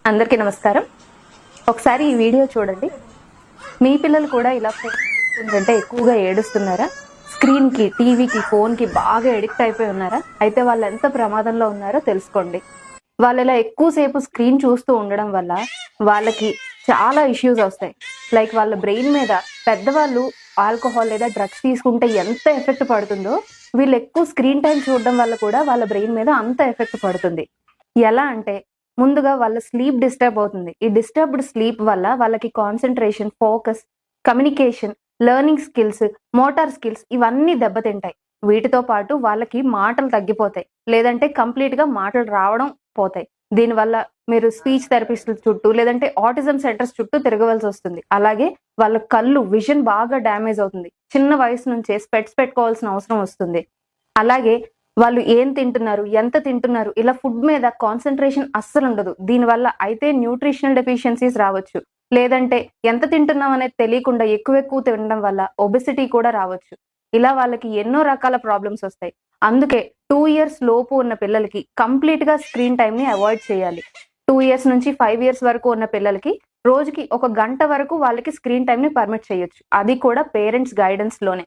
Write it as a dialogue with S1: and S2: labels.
S1: అందరికీ నమస్కారం. ఒకసారి ఈ వీడియో చూడండి. మీ పిల్లలు కూడా ఇలా ఫోన్ ఎక్కువగా ఏడుస్తున్నారా? స్క్రీన్కి, టీవీకి, ఫోన్కి బాగా ఎడిక్ట్ అయిపోయి ఉన్నారా? అయితే వాళ్ళు ఎంత ప్రమాదంలో ఉన్నారో తెలుసుకోండి. వాళ్ళు ఇలా ఎక్కువసేపు స్క్రీన్ చూస్తూ ఉండడం వల్ల వాళ్ళకి చాలా ఇష్యూస్ వస్తాయి. లైక్ వాళ్ళ బ్రెయిన్ మీద పెద్దవాళ్ళు ఆల్కహాల్ లేదా డ్రగ్స్ తీసుకుంటే ఎంత ఎఫెక్ట్ పడుతుందో, వీళ్ళు ఎక్కువ స్క్రీన్ టైం చూడడం వల్ల కూడా వాళ్ళ బ్రెయిన్ మీద అంత ఎఫెక్ట్ పడుతుంది. ఎలా అంటే, ముందుగా వాళ్ళ స్లీప్ డిస్టర్బ్ అవుతుంది. ఈ డిస్టర్బ్డ్ స్లీప్ వల్ల వాళ్ళకి concentration, focus, communication, learning skills, motor skills ఇవన్నీ దెబ్బతింటాయి. వీటితో పాటు వాళ్ళకి మాటలు తగ్గిపోతాయి. లేదంటే కంప్లీట్‌గా మాటలు రావడం పోతాయి. దీనివల్ల మీరు స్పీచ్ థెరపిస్టుల చుట్టూ లేదంటే ఆటిజం సెంటర్స్ చుట్టూ తిరగవలసొస్తుంది. అలాగే వాళ్ళ కళ్ళు, విజన్ బాగా డ్యామేజ్ అవుతుంది. చిన్న వయసు నుంచే స్పెట్స్ పెట్టుకోవాల్సిన అవసరం వస్తుంది. అలాగే వాళ్ళు ఏం తింటున్నారు, ఎంత తింటున్నారు, ఇలా ఫుడ్ మీద కాన్సంట్రేషన్ అస్సలుండదు. దీనివల్ల అయితే న్యూట్రిషనల్ డెఫిషియన్సీస్ రావచ్చు. లేదంటే ఎంత తింటున్నాం అనేది తెలియకుండా ఎక్కువ తినడం వల్ల ఒబెసిటీ కూడా రావచ్చు. ఇలా వాళ్ళకి ఎన్నో రకాల ప్రాబ్లమ్స్ వస్తాయి. అందుకే 2 ఇయర్స్ లోపు ఉన్న పిల్లలకి కంప్లీట్‌గా స్క్రీన్ టైమ్‌ని అవాయిడ్ చేయాలి. 2 ఇయర్స్ నుంచి 5 ఇయర్స్ వరకు ఉన్న పిల్లలకి రోజుకి 1 గంట వరకు వాళ్ళకి స్క్రీన్ టైమ్‌ని పర్మిట్ చేయొచ్చు. అది కూడా పేరెంట్స్ గైడెన్స్‌లోనే.